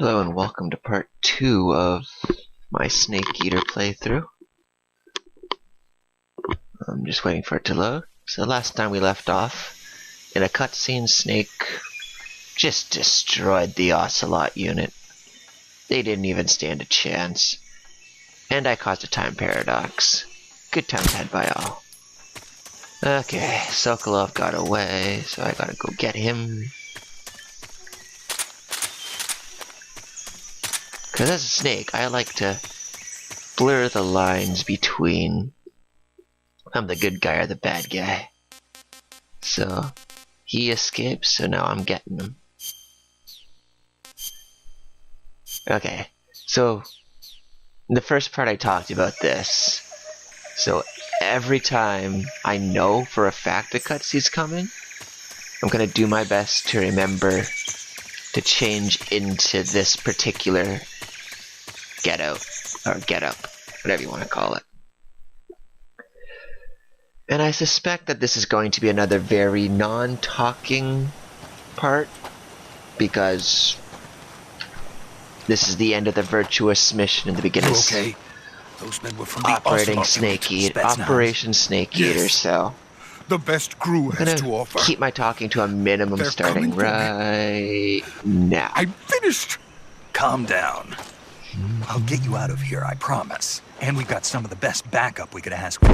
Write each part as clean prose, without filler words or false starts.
Hello and welcome to part 2 of my Snake Eater playthrough. I'm just waiting for it to load. So last time we left off, in a cutscene, Snake just destroyed the Ocelot unit. They didn't even stand a chance. And I caused a time paradox. Good times had by all. Okay, Sokolov got away, so I gotta go get him. Because as a snake, I like to blur the lines between I'm the good guy or the bad guy. So, he escapes, so now I'm getting him. Okay, so in the first part I talked about this. So every time I know for a fact the cutscene's coming, I'm gonna do my best to remember to change into this particular get out, or get up, whatever you want to call it. And I suspect that this is going to be another very non-talking part, because this is the end of the Virtuos Mission in the beginning. Okay. Those men were from the Operating Snake Eater, Operation Snake Eater, so the best crew has to offer. Keep my talking to a minimum. They're starting right now. I'm finished. Calm down. I'll get you out of here, I promise. And we've got some of the best backup we could ask for.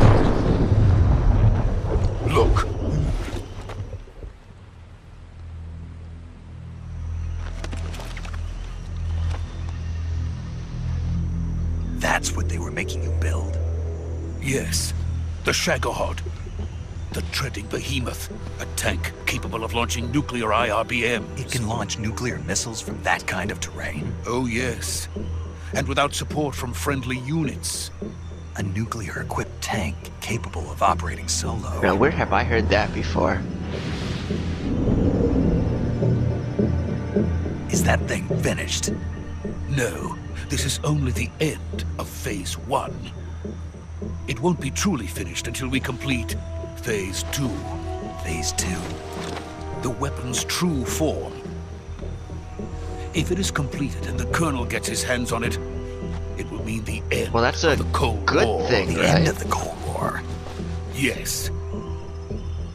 Look. That's what they were making you build? Yes. The Shagohod. The treading behemoth. A tank capable of launching nuclear IRBMs. It can launch nuclear missiles from that kind of terrain? Oh, yes. And without support from friendly units. A nuclear-equipped tank capable of operating solo. Now, where have I heard that before? Is that thing finished? No. This is only the end of Phase 1. It won't be truly finished until we complete Phase 2. Phase 2? The weapon's true form. If it is completed and the Colonel gets his hands on it, it will mean the end that's of the Cold good War. thing, The right? end of the Cold War. Yes.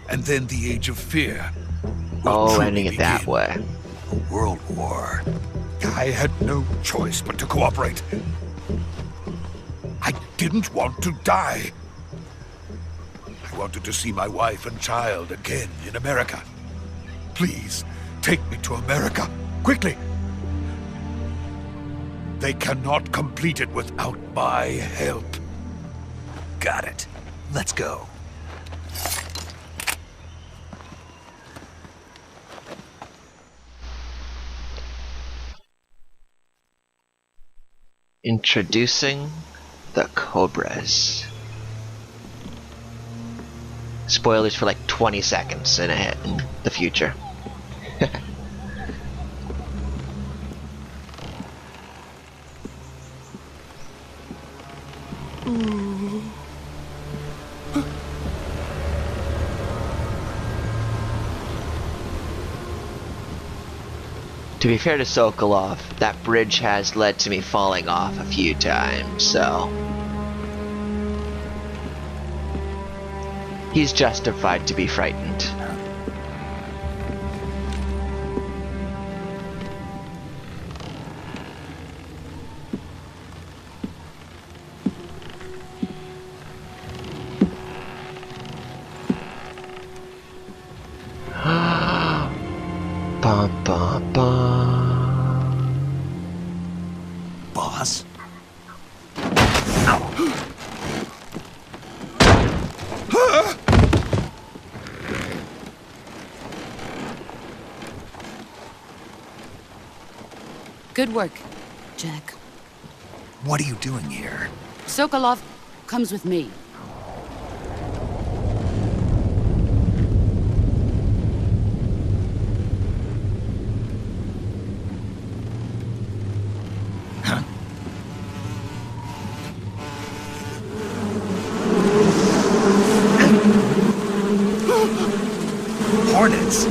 And then the Age of Fear will Oh, truly ending it that begin. way. A world war. I had no choice but to cooperate. I didn't want to die. I wanted to see my wife and child again in America. Please, take me to America, quickly. They cannot complete it without my help. Got it. Let's go. Introducing the Cobras. Spoilers for like 20 seconds in the future. To be fair to Sokolov, that bridge has led to me falling off a few times, so he's justified to be frightened. Bum, bum, bum. Boss? Good work, Jack. What are you doing here? Sokolov comes with me. Hornets!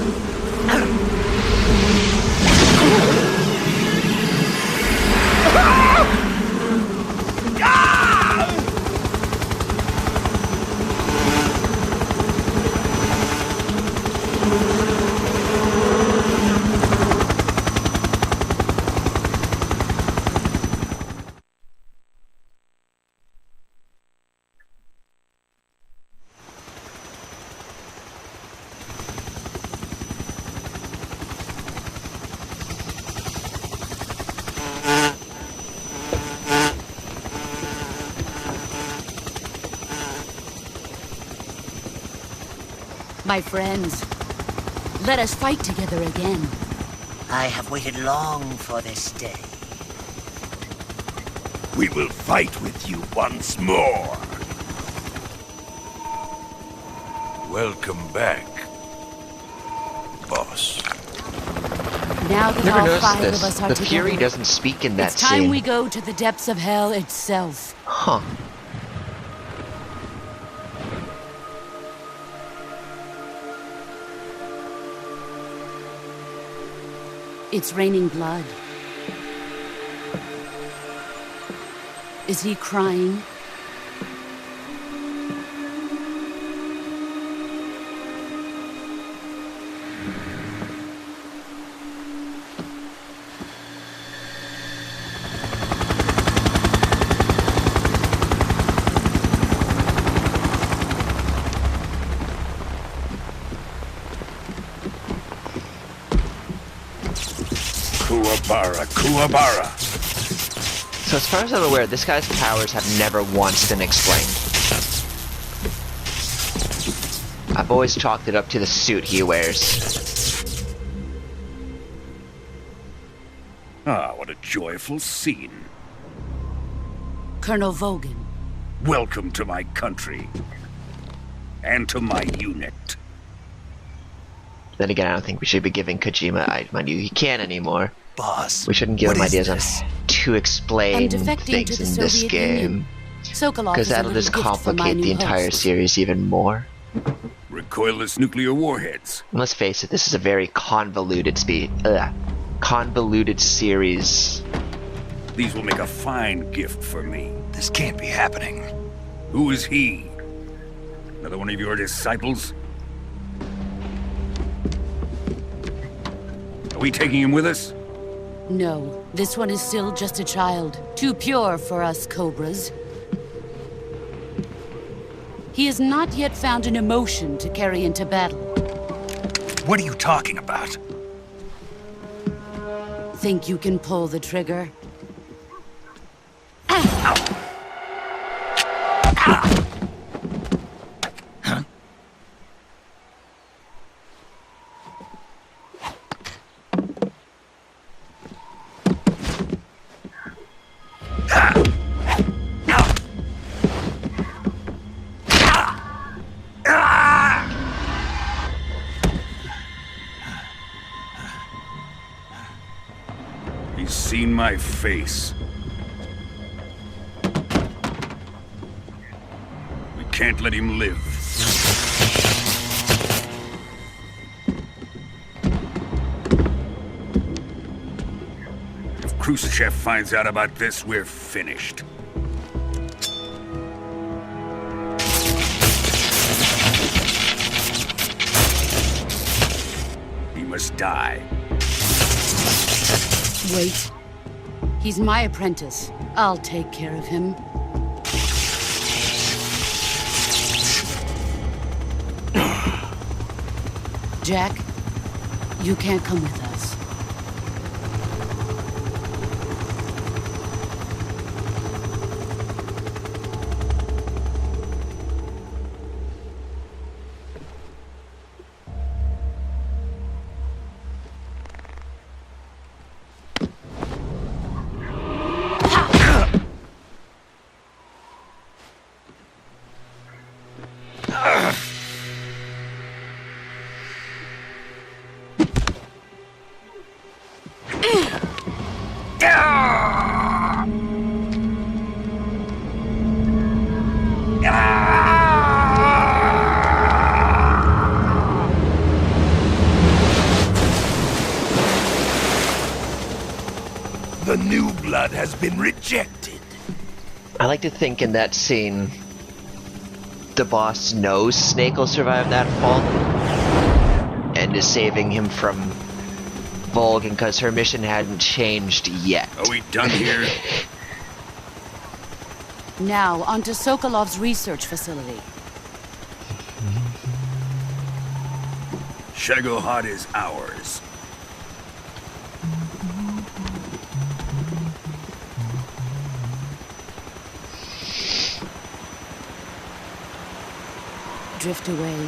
My friends, let us fight together again. I have waited long for this day. We will fight with you once more. Welcome back, boss. Now that Never all noticed 5 this. of us are The together, Fury doesn't speak in that it's time scene. we go to the depths of hell itself. Huh. It's raining blood. Is he crying? Kuwabara, Kuwabara. So as far as I'm aware, this guy's powers have never once been explained. I've always chalked it up to the suit he wears. Ah, what a joyful scene. Colonel Vogan. Welcome to my country. And to my unit. Then again, I don't think we should be giving Kojima, mind you, he can't anymore. Boss, We shouldn't give what him is ideas this? on to explain I'm defecting to things the in this Soviet game. Union. Sokolov Because is a that'll little just gift from my complicate new the entire host. series even more. Recoilless nuclear warheads. And let's face it, this is a very convoluted convoluted series. These will make a fine gift for me. This can't be happening. Who is he? Another one of your disciples? Are we taking him with us? No, this one is still just a child. Too pure for us Cobras. He has not yet found an emotion to carry into battle. What are you talking about? Think you can pull the trigger? He's seen my face. We can't let him live. If Khrushchev finds out about this, we're finished. He must die. Wait. He's my apprentice. I'll take care of him. Jack, you can't come with us. The new blood has been rejected. I like to think in that scene, the boss knows Snake will survive that fall, and is saving him from Volgan because her mission hadn't changed yet. Are we done here? Now, onto Sokolov's research facility. Shagohod is ours. Drift away.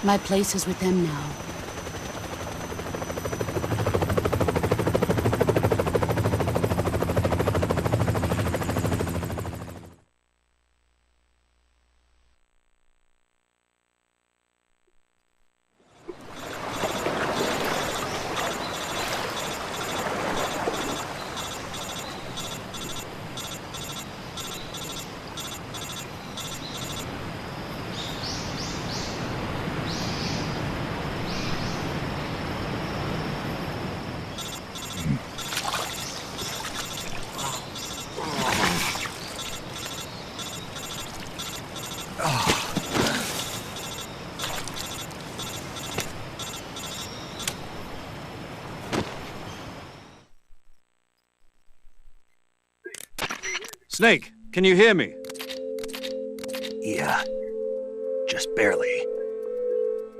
My place is with them now. Snake, can you hear me? Yeah, just barely.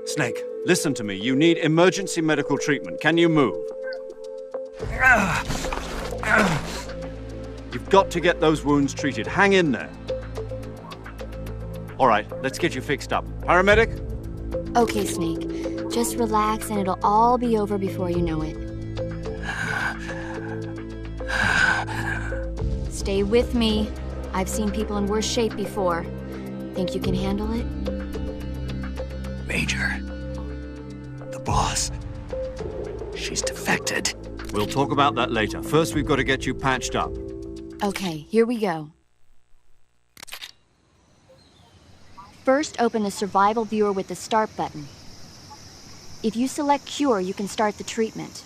Snake, listen to me. You need emergency medical treatment. Can you move? You've got to get those wounds treated. Hang in there. All right, let's get you fixed up. Paramedic? Okay, Snake. Just relax and it'll all be over before you know it. Stay with me. I've seen people in worse shape before. Think you can handle it? Major. The boss. She's defected. We'll talk about that later. First, we've got to get you patched up. Okay, here we go. First, open the survival viewer with the start button. If you select cure, you can start the treatment.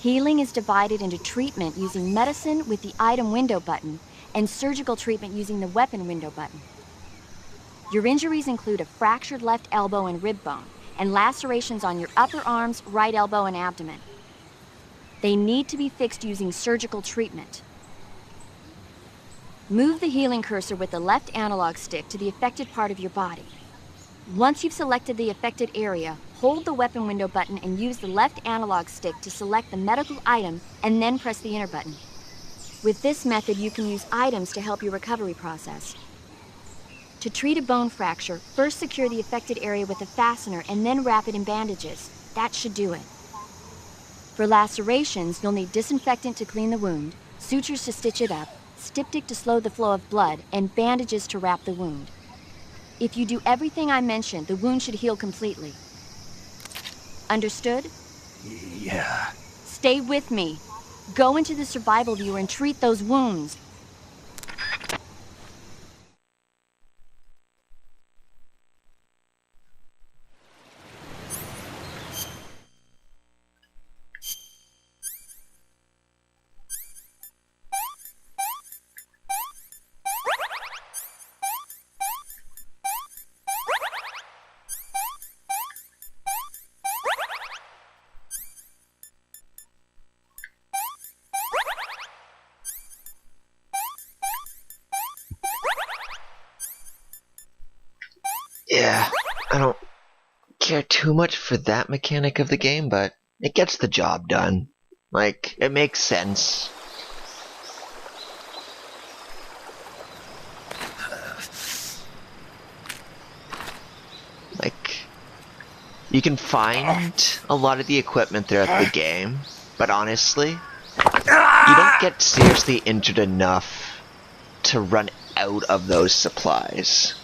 Healing is divided into treatment using medicine with the item window button and surgical treatment using the weapon window button. Your injuries include a fractured left elbow and rib bone and lacerations on your upper arms, right elbow, and abdomen. They need to be fixed using surgical treatment. Move the healing cursor with the left analog stick to the affected part of your body. Once you've selected the affected area, hold the weapon window button and use the left analog stick to select the medical item and then press the enter button. With this method, you can use items to help your recovery process. To treat a bone fracture, first secure the affected area with a fastener and then wrap it in bandages. That should do it. For lacerations, you'll need disinfectant to clean the wound, sutures to stitch it up, styptic to slow the flow of blood, and bandages to wrap the wound. If you do everything I mentioned, the wound should heal completely. Understood? Yeah. Stay with me. Go into the survival viewer and treat those wounds. Yeah, I don't care too much for that mechanic of the game, but it gets the job done. Like, it makes sense. Like, you can find a lot of the equipment throughout the game, but honestly, you don't get seriously injured enough to run out of those supplies.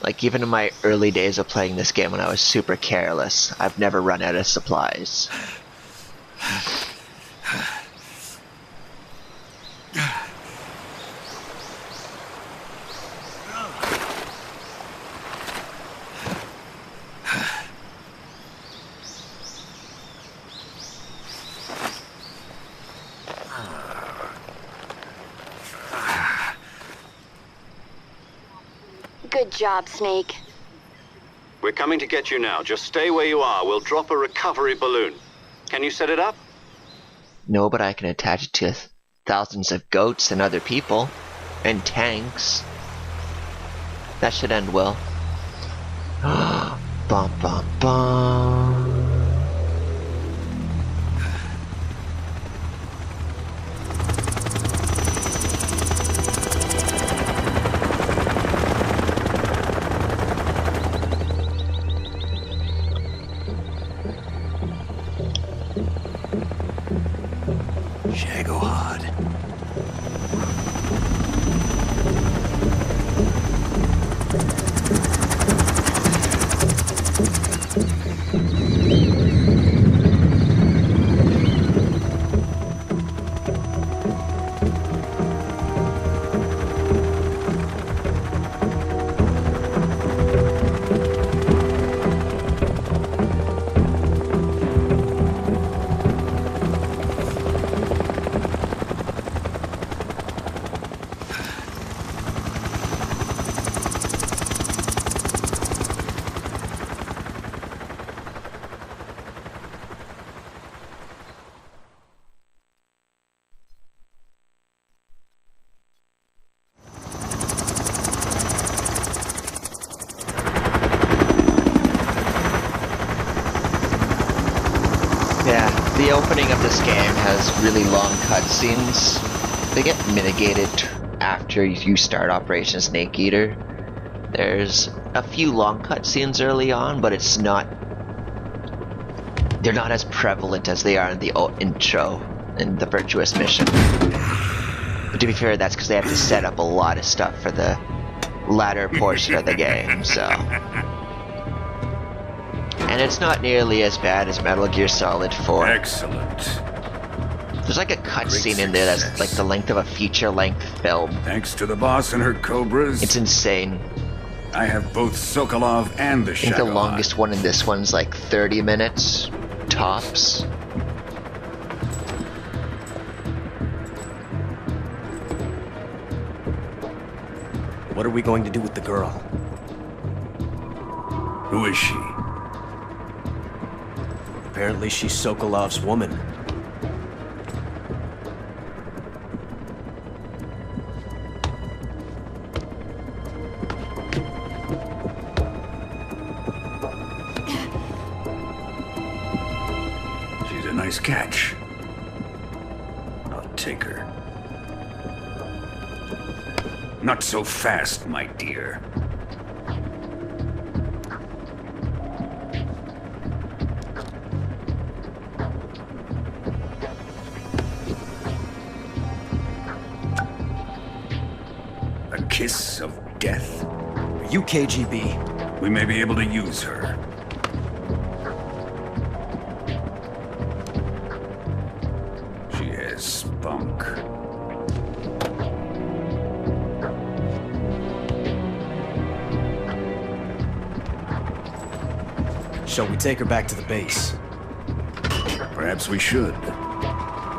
Like, even in my early days of playing this game when I was super careless, I've never run out of supplies. Good job, Snake. We're coming to get you now. Just stay where you are. We'll drop a recovery balloon. Can you set it up? No, but I can attach it to thousands of goats and other people. And tanks. That should end well. Bum bum bum. Shagohod. Yeah, the opening of this game has really long cutscenes. They get mitigated after you start Operation Snake Eater. There's a few long cutscenes early on, but it's not... They're not as prevalent as they are in the intro in the Virtuous Mission. But to be fair, that's because they have to set up a lot of stuff for the latter portion of the game, so... And it's not nearly as bad as Metal Gear Solid 4. Excellent. There's like a cutscene in there that's like the length of a feature-length film. Thanks to the boss and her cobras, It's insane. I have both Sokolov and the I think the Shagohod. longest one in this one's like 30 minutes, tops. What are we going to do with the girl? Who is she? Apparently she's Sokolov's woman. She's a nice catch. I'll take her. Not so fast, my dear. A kiss of death? Are you KGB? We may be able to use her. She has spunk. Shall we take her back to the base? Perhaps we should.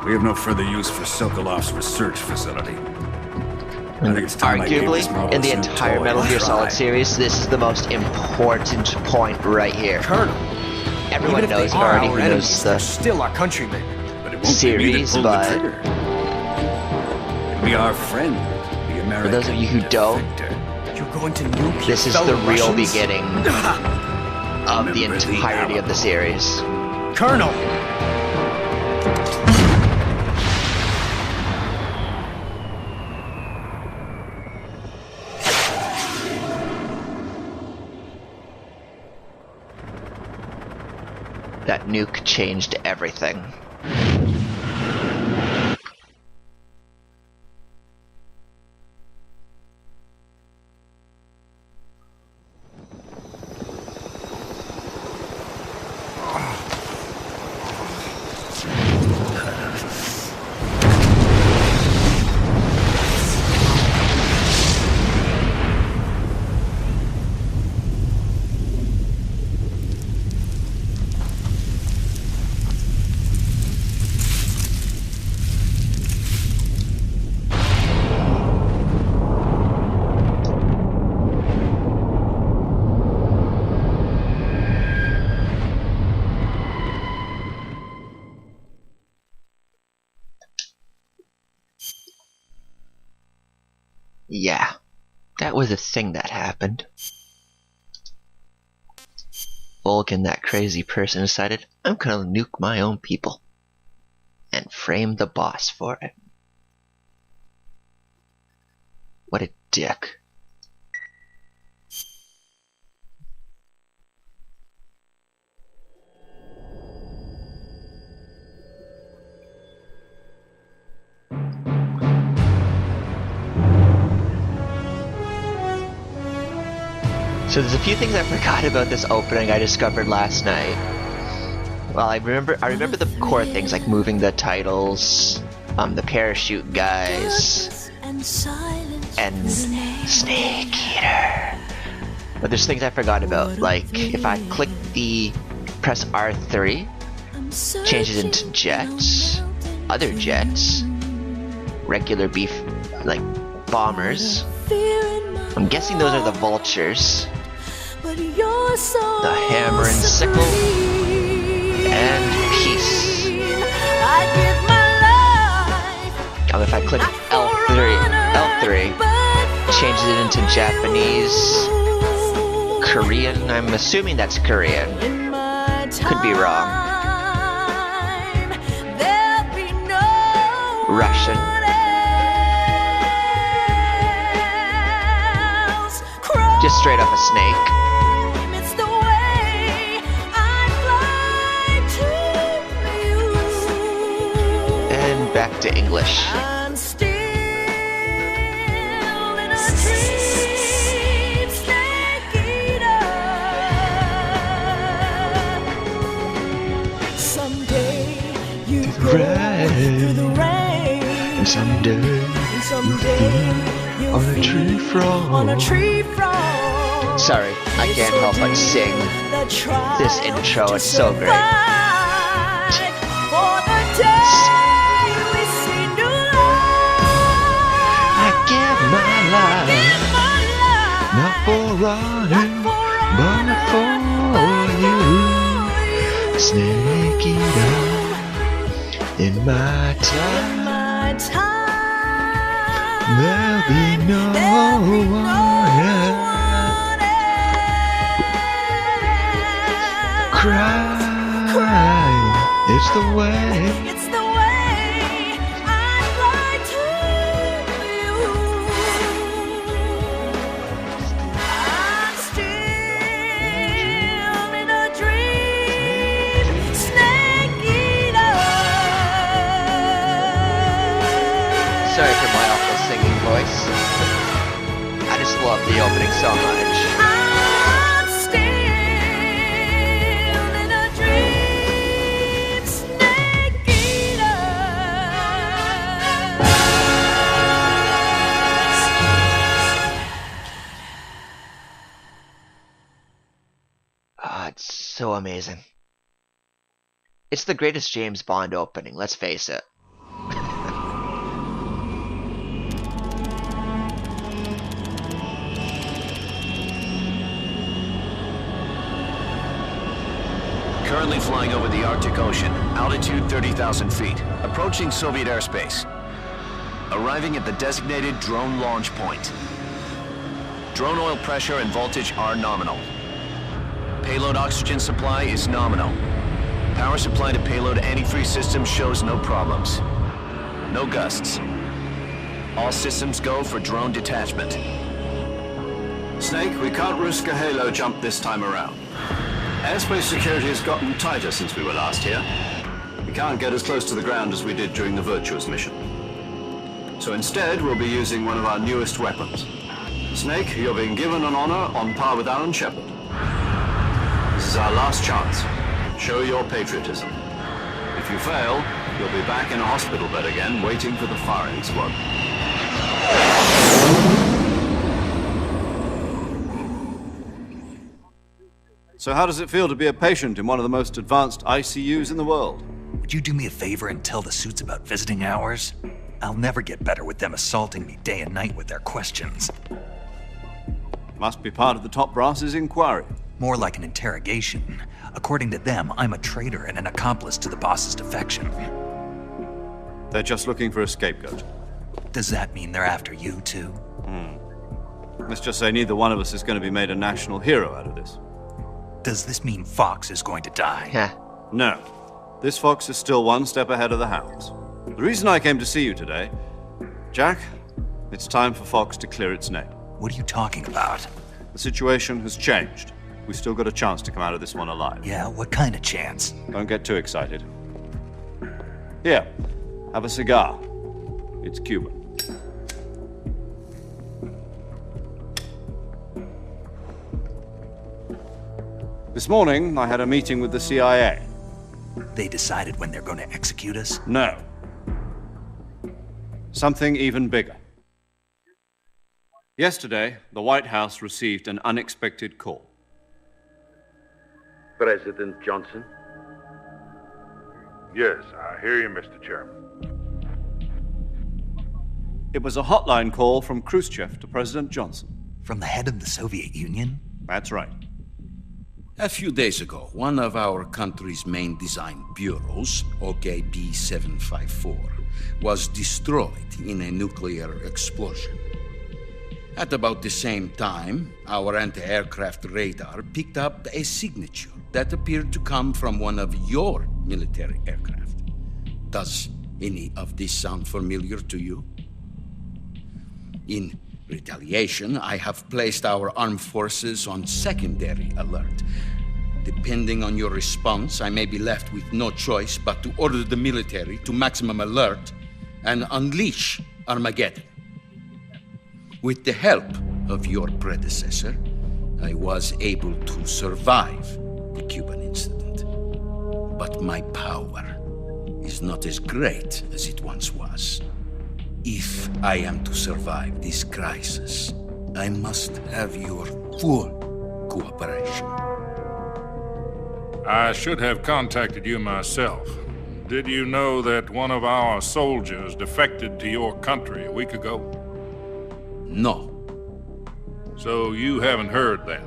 We have no further use for Sokolov's research facility. I think it's time I gave this Arguably, marvelous in the new entire toy Metal a Gear try. Solid series, this is the most important point right here. Colonel, Everyone even if knows they it are already our who enemies, knows they're the still our countrymen. But it won't be me that series, pulled the but trigger. It'll be our friend, the American for those of you who don't, defector. You're going to nuke this your is the fellow real Russians? beginning of the Remember the entirety of the series. Colonel! That nuke changed everything. Yeah, that was a thing that happened. Vulcan, that crazy person, decided, I'm gonna nuke my own people. And framed the boss for it. What a dick. So there's a few things I forgot about this opening I discovered last night. Well, I remember the core things like moving the titles, the parachute guys, and Snake Eater. But there's things I forgot about, like if I press R3, changes into jets, other jets, regular beef, like bombers. I'm guessing those are the vultures, the hammer and sickle, and peace. If I click L3 changes it into Japanese, Korean. I'm assuming that's Korean. Could be wrong. Russian. Just straight up a snake. And back to English. Through the rain. And someday you'll be on a tree frond. Sorry, I can't help but sing this intro. It's so great. I give my life, not for running, but for you, Snake Eater. In my time, there'll be no one else. Cry, it's the way. I fly to you. I'm still in a dream, Snake Eater. Sorry for my awful singing voice. I just love the opening so much. I'm still in a dream, Snake Eater. Ah, it's so amazing. It's the greatest James Bond opening, let's face it. Currently flying over the Arctic Ocean, altitude 30,000 feet, approaching Soviet airspace. Arriving at the designated drone launch point. Drone oil pressure and voltage are nominal. Payload oxygen supply is nominal. Power supply to payload antifreeze system shows no problems. No gusts. All systems go for drone detachment. Snake, we can't risk a halo jump this time around. Airspace security has gotten tighter since we were last here. We can't get as close to the ground as we did during the Virtuos Mission. So instead, we'll be using one of our newest weapons. Snake, you're being given an honor on par with Alan Shepard. This is our last chance. Show your patriotism. If you fail, you'll be back in a hospital bed again, waiting for the firing squad. So how does it feel to be a patient in one of the most advanced ICUs in the world? Would you do me a favor and tell the suits about visiting hours? I'll never get better with them assaulting me day and night with their questions. Must be part of the top brass's inquiry. More like an interrogation. According to them, I'm a traitor and an accomplice to the boss's defection. They're just looking for a scapegoat. Does that mean they're after you, too? Let's just say neither one of us is going to be made a national hero out of this. Does this mean Fox is going to die? Yeah. No. This fox is still one step ahead of the hounds. The reason I came to see you today, Jack, it's time for Fox to clear its name. What are you talking about? The situation has changed. We still got a chance to come out of this one alive. Yeah, what kind of chance? Don't get too excited. Here, have a cigar. It's Cuban. This morning, I had a meeting with the CIA. They decided when they're going to execute us? No. Something even bigger. Yesterday, the White House received an unexpected call. President Johnson? Yes, I hear you, Mr. Chairman. It was a hotline call from Khrushchev to President Johnson. From the head of the Soviet Union? That's right. A few days ago, one of our country's main design bureaus, OKB 754, was destroyed in a nuclear explosion. At about the same time, our anti-aircraft radar picked up a signature that appeared to come from one of your military aircraft. Does any of this sound familiar to you? In retaliation, I have placed our armed forces on secondary alert. Depending on your response, I may be left with no choice but to order the military to maximum alert and unleash Armageddon. With the help of your predecessor, I was able to survive the Cuban incident. But my power is not as great as it once was. If I am to survive this crisis, I must have your full cooperation. I should have contacted you myself. Did you know that one of our soldiers defected to your country a week ago? No. So you haven't heard that.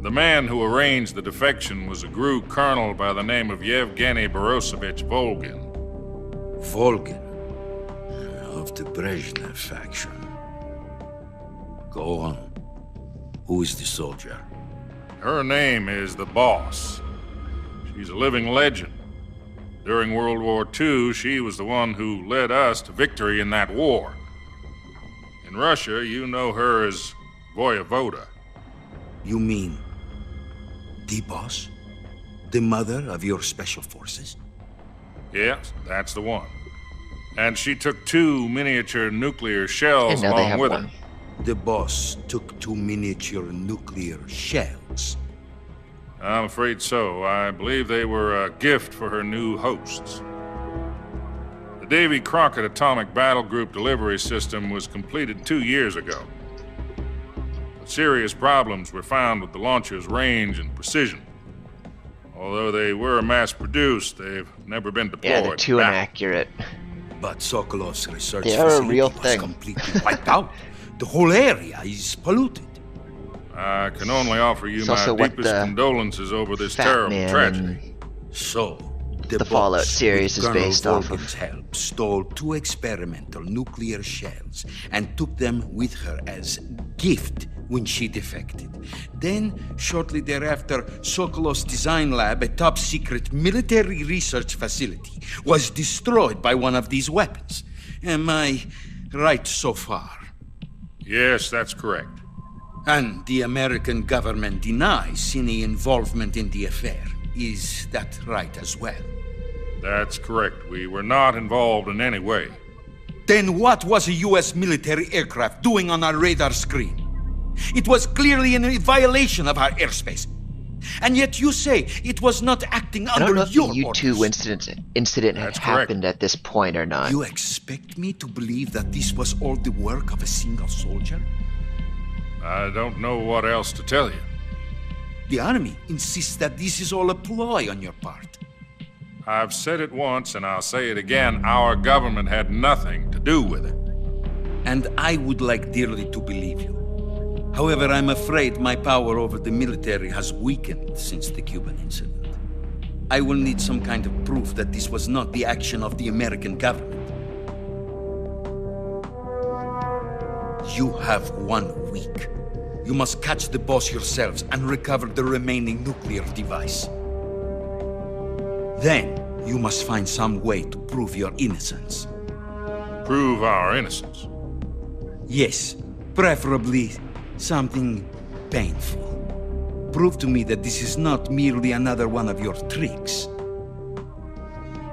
The man who arranged the defection was a GRU colonel by the name of Yevgeny Borosovich Volgin. Volgin? Of the Brezhnev faction. Go on. Who is the soldier? Her name is the Boss. She's a living legend. During World War II, she was the one who led us to victory in that war. In Russia, you know her as Voyevoda. You mean the Boss? The mother of your special forces? Yes, that's the one. And she took 2 miniature nuclear shells along with her. The Boss took 2 miniature nuclear shells? I'm afraid so. I believe they were a gift for her new hosts. The Davy Crockett Atomic Battle Group delivery system was completed 2 years ago. But serious problems were found with the launcher's range and precision. Although they were mass-produced, they've never been deployed. Yeah, they're too inaccurate. But Sokolov's research they are a facility real was thing. completely wiped out. The whole area is polluted. I can only offer you my deepest condolences over this terrible tragedy. So, the Fallout series is based off of. Volgin's help stole 2 experimental nuclear shells and took them with her as gift when she defected. Then, shortly thereafter, Sokolov's design lab, a top-secret military research facility, was destroyed by one of these weapons. Am I right so far? Yes, that's correct. And the American government denies any involvement in the affair. Is that right as well? That's correct. We were not involved in any way. Then what was a U.S. military aircraft doing on our radar screen? It was clearly in a violation of our airspace. And yet you say it was not acting under your orders. I don't know if the U-2 incident had happened at this point or not. You expect me to believe that this was all the work of a single soldier? I don't know what else to tell you. The Army insists that this is all a ploy on your part. I've said it once and I'll say it again. Our government had nothing to do with it. And I would like dearly to believe you. However, I'm afraid my power over the military has weakened since the Cuban incident. I will need some kind of proof that this was not the action of the American government. You have 1 week. You must catch the Boss yourselves and recover the remaining nuclear device. Then, you must find some way to prove your innocence. Prove our innocence? Yes, preferably something painful. Prove to me that this is not merely another one of your tricks.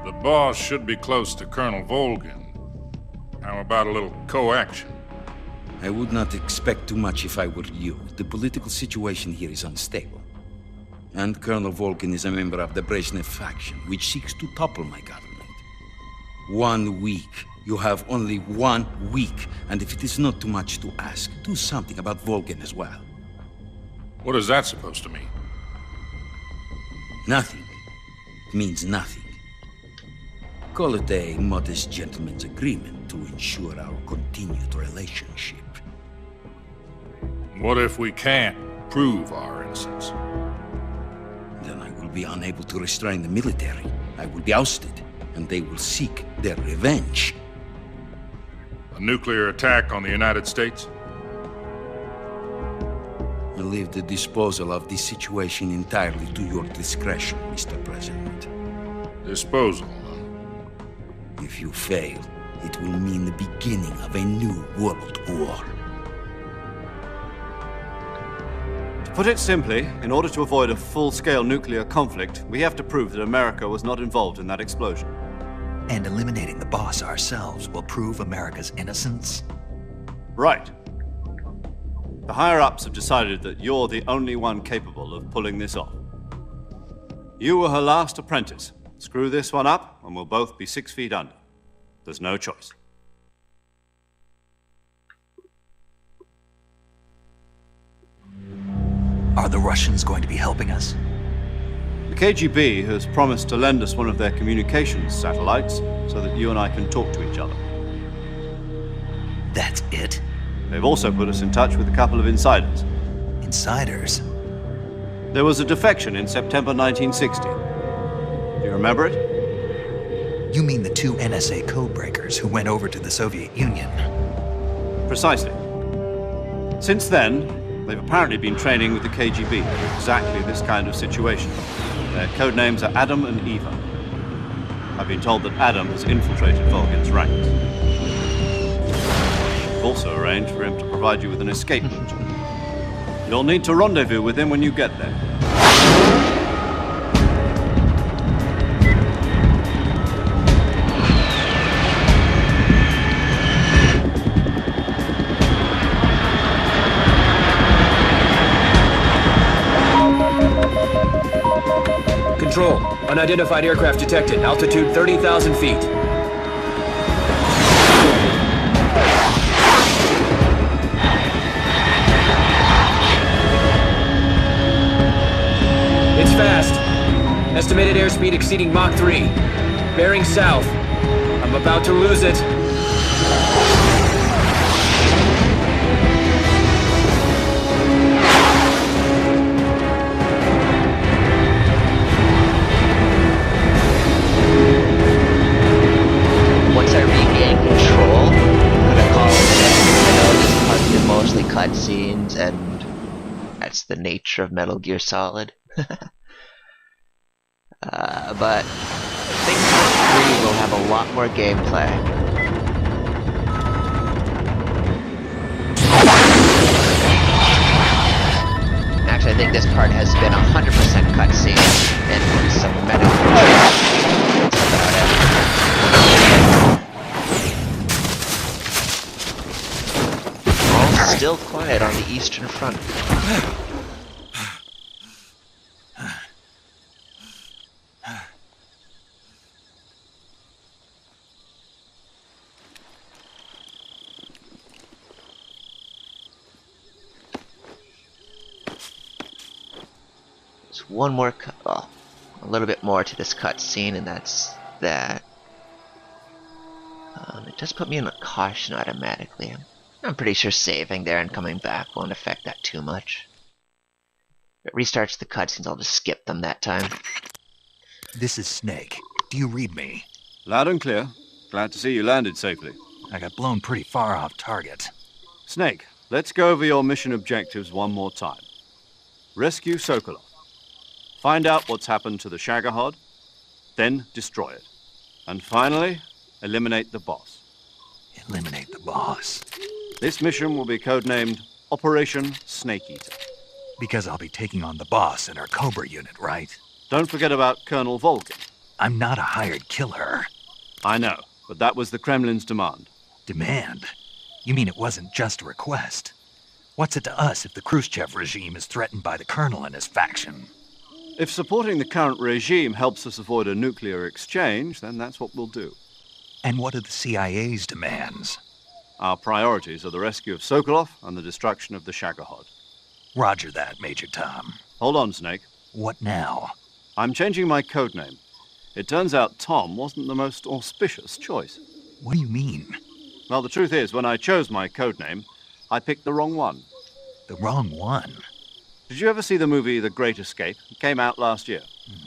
The Boss should be close to Colonel Volgin. How about a little coaction? I would not expect too much if I were you. The political situation here is unstable. And Colonel Volkin is a member of the Brezhnev faction, which seeks to topple my government. 1 week. You have only 1 week, and if it is not too much to ask, do something about Volkin as well. What is that supposed to mean? Nothing. It means nothing. Call it a modest gentleman's agreement to ensure our continued relationship. What if we can't prove our innocence? Then I will be unable to restrain the military. I will be ousted, and they will seek their revenge. A nuclear attack on the United States? I leave the disposal of this situation entirely to your discretion, Mr. President. Disposal, huh? If you fail, it will mean the beginning of a new world war. To put it simply, in order to avoid a full-scale nuclear conflict, we have to prove that America was not involved in that explosion. And eliminating the boss ourselves will prove America's innocence? Right. The higher-ups have decided that you're the only one capable of pulling this off. You were her last apprentice. Screw this one up, and we'll both be 6 feet under. There's no choice. Are the Russians going to be helping us? The KGB has promised to lend us one of their communications satellites so that you and I can talk to each other. That's it? They've also put us in touch with a couple of insiders. Insiders? There was a defection in September 1960. Do you remember it? You mean the 2 NSA codebreakers who went over to the Soviet Union? Precisely. Since then, they've apparently been training with the KGB for exactly this kind of situation. Their code names are Adam and Eva. I've been told that Adam has infiltrated Volkin's ranks. We've also arranged for him to provide you with an escape route. You'll need to rendezvous with him when you get there. Control. Unidentified aircraft detected. Altitude 30,000 feet. It's fast. Estimated airspeed exceeding Mach 3. Bearing south. I'm about to lose it. Once I regain control, I'm gonna call it a day. I know this part is mostly cutscenes, and that's the nature of Metal Gear Solid. But I think part 3 will have a lot more gameplay. Actually, I think this part has been 100% cutscene and some medical. That's about it. All still quiet on the Eastern Front. One more, well, a little bit more to this cutscene, and that's that. It does put me in a caution automatically. I'm pretty sure saving there and coming back won't affect that too much. If it restarts the cutscenes, I'll just skip them that time. This is Snake. Do you read me? Loud and clear. Glad to see you landed safely. I got blown pretty far off target. Snake, let's go over your mission objectives one more time. Rescue Sokolov. Find out what's happened to the Shagohod, then destroy it. And finally, eliminate the boss. Eliminate the boss? This mission will be codenamed Operation Snake Eater. Because I'll be taking on the boss in our Cobra unit, right? Don't forget about Colonel Volkin. I'm not a hired killer. I know, but that was the Kremlin's demand. Demand? You mean it wasn't just a request? What's it to us if the Khrushchev regime is threatened by the Colonel and his faction? If supporting the current regime helps us avoid a nuclear exchange, then that's what we'll do. And what are the CIA's demands? Our priorities are the rescue of Sokolov and the destruction of the Shagohod. Roger that, Major Tom. Hold on, Snake. What now? I'm changing my codename. It turns out Tom wasn't the most auspicious choice. What do you mean? Well, the truth is, when I chose my codename, I picked the wrong one. The wrong one? Did you ever see the movie The Great Escape? It came out last year.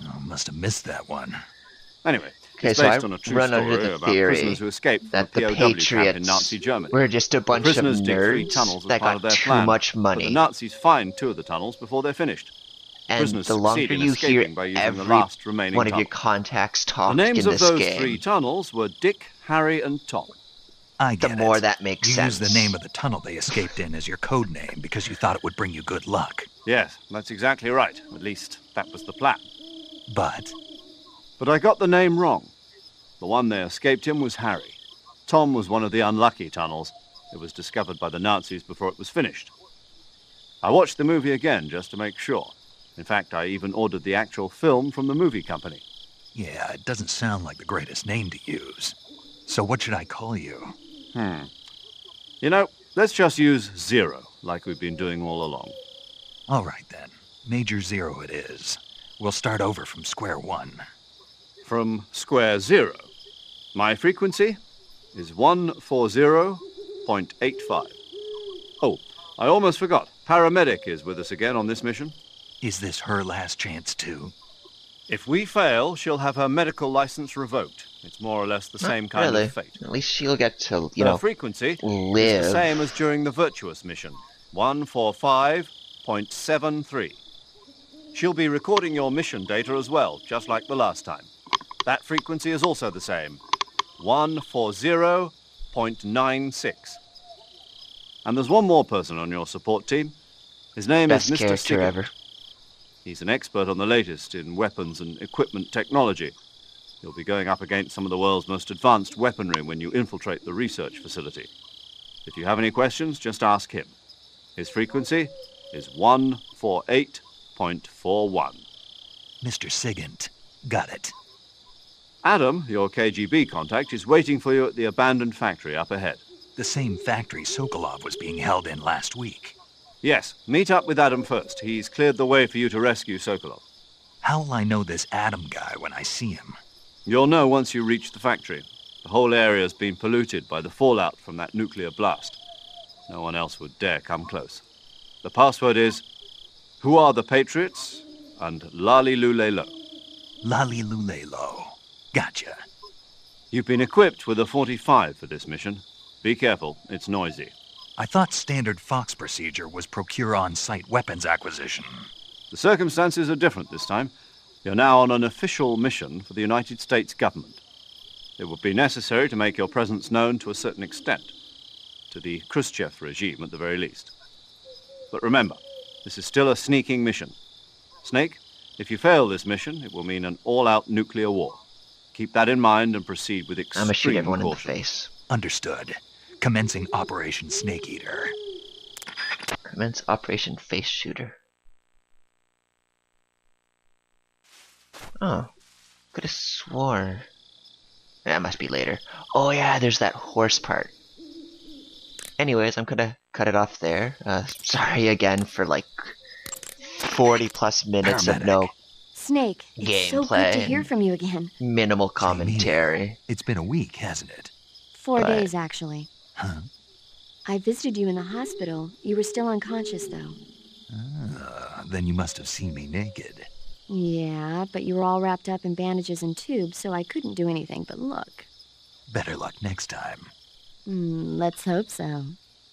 Oh, must have missed that one. Anyway, okay, it's so based I on a true run story under the about theory prisoners who escaped that from the a POW camp in Patriots Nazi Germany. were just a bunch of Prisoners dig 3 nerds tunnels as that part got of their too plan, much but money. the Nazis find 2 of the tunnels before they're finished. And Prisoners the longer succeed in you hear escaping by using every the last remaining one of your tunnel. contacts The talk names in of this those game, 3 tunnels were Dick, Harry, and Tom. I get the more it. that makes you sense. You used the name of the tunnel they escaped in as your code name because you thought it would bring you good luck. Yes, that's exactly right. At least, that was the plan. But I got the name wrong. The one they escaped in was Harry. Tom was one of the unlucky tunnels. It was discovered by the Nazis before it was finished. I watched the movie again just to make sure. In fact, I even ordered the actual film from the movie company. Yeah, it doesn't sound like the greatest name to use. So what should I call you? You know, let's just use Zero, like we've been doing all along. All right, then. Major Zero it is. We'll start over from square one. From square 0. My frequency is 140.85. Oh, I almost forgot. Paramedic is with us again on this mission. Is this her last chance, too? If we fail, she'll have her medical license revoked. It's more or less the same kind of fate. At least she'll get to, Her frequency live. is the same as during the Virtuos Mission, 145.73. She'll be recording your mission data as well, just like the last time. That frequency is also the same, 140.96. And there's one more person on your support team. His name is Mr. Character Sigurd. ever. He's an expert on the latest in weapons and equipment technology. You'll be going up against some of the world's most advanced weaponry when you infiltrate the research facility. If you have any questions, just ask him. His frequency is 148.41. Mr. Sigint. Got it. Adam, your KGB contact, is waiting for you at the abandoned factory up ahead. The same factory Sokolov was being held in last week. Yes, meet up with Adam first. He's cleared the way for you to rescue Sokolov. How will I know this Adam guy when I see him? You'll know once you reach the factory. The whole area's been polluted by the fallout from that nuclear blast. No one else would dare come close. The password is, "Who are the Patriots?" and "Lali Lulelo." Lali Lulelo. Gotcha. You've been equipped with a 45 for this mission. Be careful, it's noisy. I thought standard Fox procedure was procure on-site weapons acquisition. The circumstances are different this time. You're now on an official mission for the United States government. It would be necessary to make your presence known to a certain extent, to the Khrushchev regime at the very least. But remember, this is still a sneaking mission. Snake, if you fail this mission, it will mean an all-out nuclear war. Keep that in mind and proceed with extreme I'm gonna shoot everyone caution. in the face. Understood. Commencing Operation Snake Eater. Commence Operation Face Shooter. Oh, could have swore. That must be later. Oh yeah, there's that horse part. Anyways, I'm gonna cut it off there. Sorry again for like 40 plus minutes of no Snake, it's so good gameplay to hear and from you again. minimal commentary. It's been a week, hasn't it? 4 But- days, actually. Huh? I visited you in the hospital. You were still unconscious, though. Then you must have seen me naked. Yeah, but you were all wrapped up in bandages and tubes, so I couldn't do anything but look. Better luck next time. Let's hope so.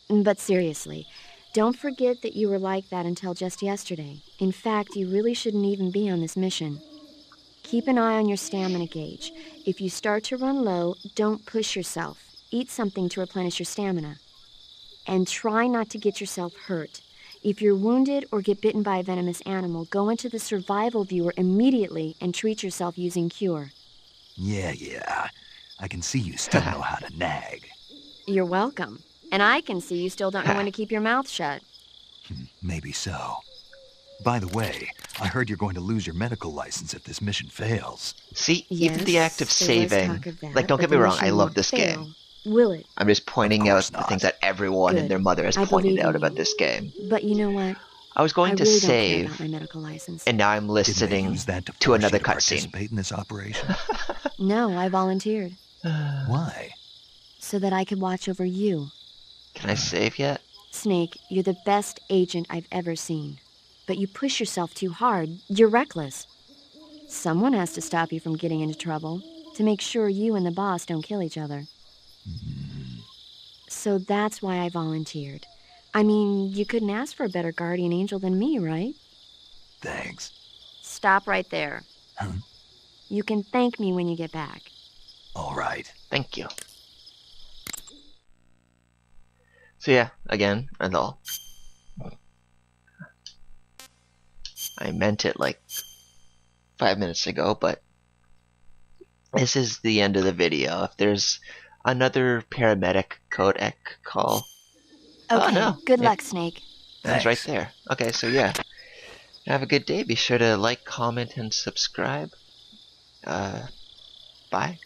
But seriously, don't forget that you were like that until just yesterday. In fact, you really shouldn't even be on this mission. Keep an eye on your stamina gauge. If you start to run low, don't push yourself. Eat something to replenish your stamina. And try not to get yourself hurt. If you're wounded or get bitten by a venomous animal, go into the survival viewer immediately and treat yourself using Cure. Yeah. I can see you still know how to nag. You're welcome. And I can see you still don't know when to keep your mouth shut. Maybe so. By the way, I heard you're going to lose your medical license if this mission fails. See, even the act of there was saving, talk of that, like, don't but get the me wrong, mission I love won't this fail. game. Will it? I'm just pointing out course the not. things that everyone and Good. their mother has I pointed believe out in about you. this game. But you know what? I was going I to really don't care save, about my medical license. and now I'm Didn't they listening use that to to force another you to cutscene. participate in this operation? No, I volunteered. Why? So that I could watch over you. Can I save yet? Snake, you're the best agent I've ever seen. But you push yourself too hard. You're reckless. Someone has to stop you from getting into trouble, to make sure you and the boss don't kill each other. So that's why I volunteered. I mean, you couldn't ask for a better guardian angel than me, right? Thanks. Stop right there. Huh? You can thank me when you get back. All right. Thank you. So yeah, again, and all. I meant it like 5 minutes ago, but this is the end of the video. If there's another paramedic codec call, Okay, no. good Yeah. luck, Snake. That's right there. Okay, so yeah. Have a good day. Be sure to like, comment, and subscribe. Bye.